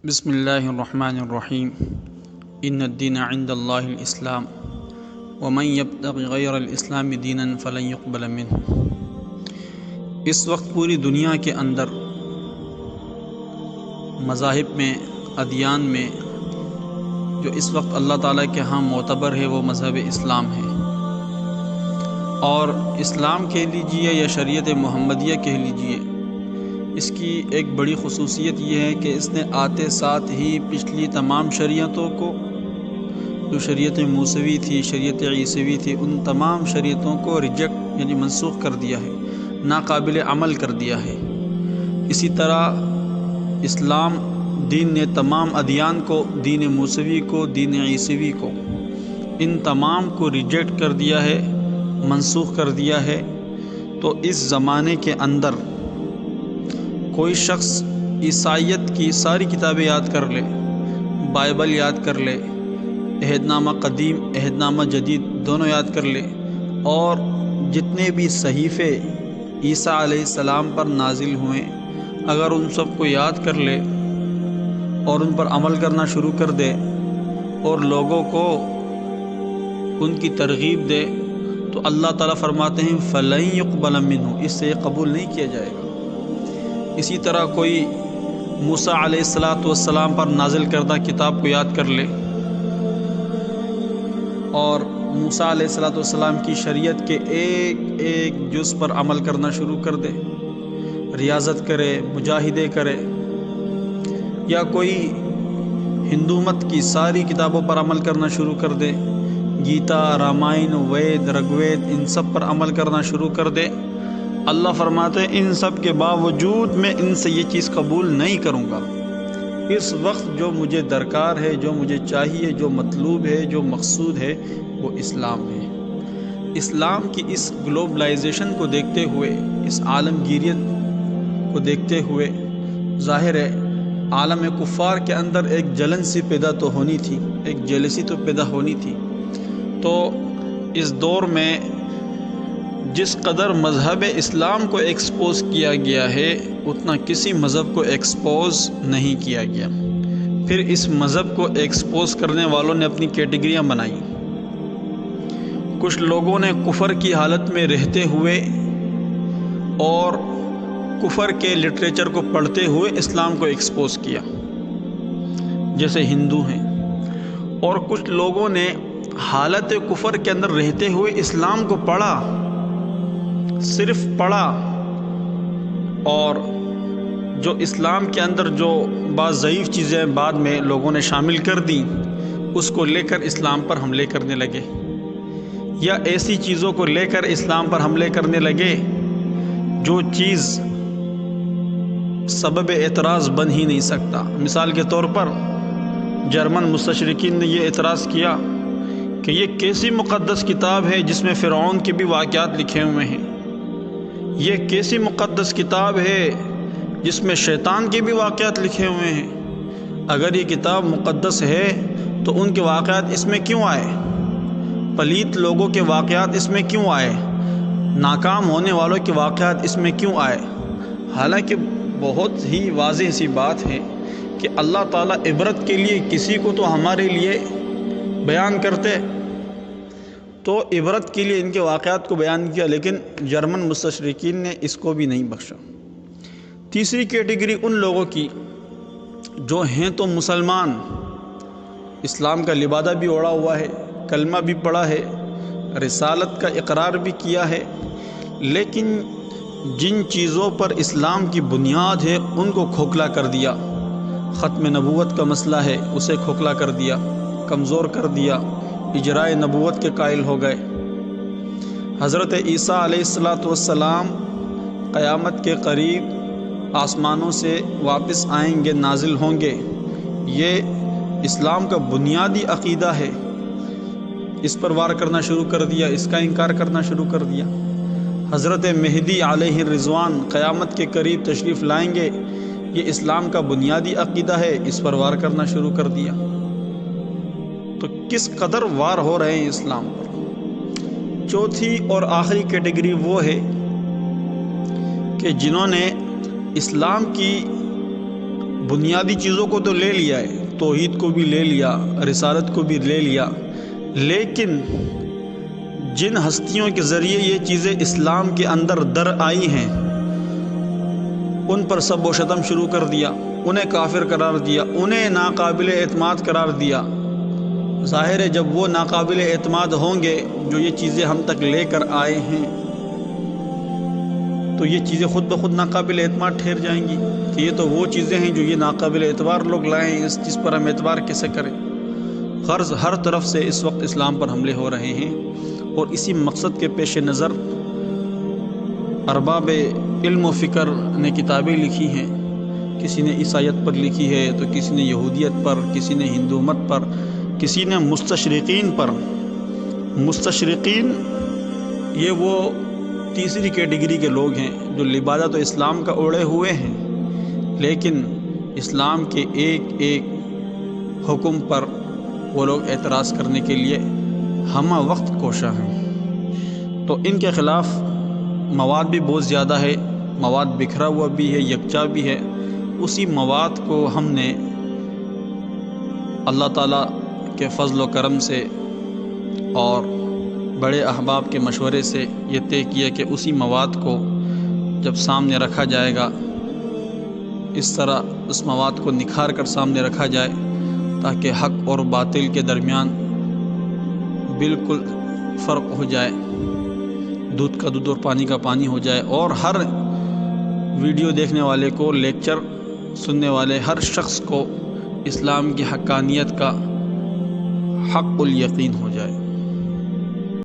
بسم اللہ الرحمن الرحیم ان الدین عند اللہ الاسلام ومن یبتغ غیر الاسلام دینا فلن يقبل منہ۔ اس وقت پوری دنیا کے اندر مذاہب میں، ادیان میں جو اس وقت اللہ تعالیٰ کے ہاں معتبر ہے وہ مذہب اسلام ہے، اور اسلام کہہ لیجئے یا شریعت محمدیہ کہہ لیجئے، اس کی ایک بڑی خصوصیت یہ ہے کہ اس نے آتے ساتھ ہی پچھلی تمام شریعتوں کو، جو شریعت موسوی تھی، شریعت عیسوی تھی، ان تمام شریعتوں کو ریجیکٹ یعنی منسوخ کر دیا ہے، ناقابل عمل کر دیا ہے۔ اسی طرح اسلام دین نے تمام ادیان کو، دین موسوی کو، دین عیسوی کو، ان تمام کو ریجیکٹ کر دیا ہے، منسوخ کر دیا ہے۔ تو اس زمانے کے اندر کوئی شخص عیسائیت کی ساری کتابیں یاد کر لے، بائبل یاد کر لے، عہد نامہ قدیم، عہد نامہ جدید دونوں یاد کر لے، اور جتنے بھی صحیفے عیسیٰ علیہ السلام پر نازل ہوئے اگر ان سب کو یاد کر لے اور ان پر عمل کرنا شروع کر دے اور لوگوں کو ان کی ترغیب دے، تو اللہ تعالیٰ فرماتے ہیں فَلَن يُقْبَلَ مِنْهُ، اس سے یہ قبول نہیں کیا جائے گا۔ اسی طرح کوئی موسیٰ علیہ السلام پر نازل کردہ کتاب کو یاد کر لے اور موسیٰ علیہ السلام کی شریعت کے ایک ایک جز پر عمل کرنا شروع کر دے، ریاضت کرے، مجاہدے کرے، یا کوئی ہندو مت کی ساری کتابوں پر عمل کرنا شروع کر دے، گیتا، رامائن، وید، رگوید، ان سب پر عمل کرنا شروع کر دے، اللہ فرماتے ہیں ان سب کے باوجود میں ان سے یہ چیز قبول نہیں کروں گا۔ اس وقت جو مجھے درکار ہے، جو مجھے چاہیے، جو مطلوب ہے، جو مقصود ہے، وہ اسلام ہے۔ اسلام کی اس گلوبلائزیشن کو دیکھتے ہوئے، اس عالمگیریت کو دیکھتے ہوئے، ظاہر ہے عالم کفار کے اندر ایک جلن سی پیدا تو ہونی تھی، ایک جیلسی تو پیدا ہونی تھی۔ تو اس دور میں جس قدر مذہب اسلام کو ایکسپوز کیا گیا ہے اتنا کسی مذہب کو ایکسپوز نہیں کیا گیا۔ پھر اس مذہب کو ایکسپوز کرنے والوں نے اپنی کیٹیگریاں بنائیں۔ کچھ لوگوں نے کفر کی حالت میں رہتے ہوئے اور کفر کے لٹریچر کو پڑھتے ہوئے اسلام کو ایکسپوز کیا، جیسے ہندو ہیں، اور کچھ لوگوں نے حالت کفر کے اندر رہتے ہوئے اسلام کو پڑھا، صرف پڑھا، اور جو اسلام کے اندر جو بعض ضعیف چیزیں بعد میں لوگوں نے شامل کر دیں اس کو لے کر اسلام پر حملے کرنے لگے، یا ایسی چیزوں کو لے کر اسلام پر حملے کرنے لگے جو چیز سبب اعتراض بن ہی نہیں سکتا۔ مثال کے طور پر جرمن مستشرقین نے یہ اعتراض کیا کہ یہ کیسی مقدس کتاب ہے جس میں فرعون کے بھی واقعات لکھے ہوئے ہیں، یہ کیسی مقدس کتاب ہے جس میں شیطان کے بھی واقعات لکھے ہوئے ہیں، اگر یہ کتاب مقدس ہے تو ان کے واقعات اس میں کیوں آئے، پلیت لوگوں کے واقعات اس میں کیوں آئے، ناکام ہونے والوں کے واقعات اس میں کیوں آئے؟ حالانکہ بہت ہی واضح سی بات ہے کہ اللہ تعالیٰ عبرت کے لیے کسی کو تو ہمارے لیے بیان کرتے، تو عبرت کے لیے ان کے واقعات کو بیان کیا، لیکن جرمن مستشرقین نے اس کو بھی نہیں بخشا۔ تیسری کیٹیگری ان لوگوں کی جو ہیں تو مسلمان، اسلام کا لبادہ بھی اوڑھا ہوا ہے، کلمہ بھی پڑھا ہے، رسالت کا اقرار بھی کیا ہے، لیکن جن چیزوں پر اسلام کی بنیاد ہے ان کو کھوکھلا کر دیا، ختم نبوت کا مسئلہ ہے اسے کھوکھلا کر دیا، کمزور کر دیا، اجرائے نبوت کے قائل ہو گئے۔ حضرت عیسیٰ علیہ السلام قیامت کے قریب آسمانوں سے واپس آئیں گے، نازل ہوں گے، یہ اسلام کا بنیادی عقیدہ ہے، اس پر وار کرنا شروع کر دیا، اس کا انکار کرنا شروع کر دیا۔ حضرت مہدی علیہ الرضوان قیامت کے قریب تشریف لائیں گے، یہ اسلام کا بنیادی عقیدہ ہے، اس پر وار کرنا شروع کر دیا۔ تو کس قدر وار ہو رہے ہیں اسلام پر۔ چوتھی اور آخری کیٹیگری وہ ہے کہ جنہوں نے اسلام کی بنیادی چیزوں کو تو لے لیا ہے، توحید کو بھی لے لیا، رسالت کو بھی لے لیا، لیکن جن ہستیوں کے ذریعے یہ چیزیں اسلام کے اندر در آئی ہیں ان پر سب و شتم شروع کر دیا، انہیں کافر قرار دیا، انہیں ناقابل اعتماد قرار دیا۔ ظاہر ہے جب وہ ناقابل اعتماد ہوں گے جو یہ چیزیں ہم تک لے کر آئے ہیں تو یہ چیزیں خود بخود ناقابل اعتماد ٹھہر جائیں گی کہ یہ تو وہ چیزیں ہیں جو یہ ناقابل اعتبار لوگ لائیں ہیں، اس چیز پر ہم اعتبار کیسے کریں۔ غرض ہر طرف سے اس وقت اسلام پر حملے ہو رہے ہیں، اور اسی مقصد کے پیش نظر ارباب علم و فکر نے کتابیں لکھی ہیں۔ کسی نے عیسائیت پر لکھی ہے تو کسی نے یہودیت پر، کسی نے ہندو مت پر، کسی نے مستشرقین پر۔ مستشرقین یہ وہ تیسری کیٹیگری کے لوگ ہیں جو لبادہ تو اسلام کا اوڑھے ہوئے ہیں لیکن اسلام کے ایک ایک حکم پر وہ لوگ اعتراض کرنے کے لیے ہمہ وقت کوشاں ہیں۔ تو ان کے خلاف مواد بھی بہت زیادہ ہے، مواد بکھرا ہوا بھی ہے، یکجا بھی ہے۔ اسی مواد کو ہم نے اللہ تعالیٰ کے فضل و کرم سے اور بڑے احباب کے مشورے سے یہ طے کیا کہ اسی مواد کو جب سامنے رکھا جائے گا اس طرح اس مواد کو نکھار کر سامنے رکھا جائے تاکہ حق اور باطل کے درمیان بالکل فرق ہو جائے، دودھ کا دودھ اور پانی کا پانی ہو جائے، اور ہر ویڈیو دیکھنے والے کو، لیکچر سننے والے ہر شخص کو اسلام کی حقانیت کا حق الیقین ہو جائے۔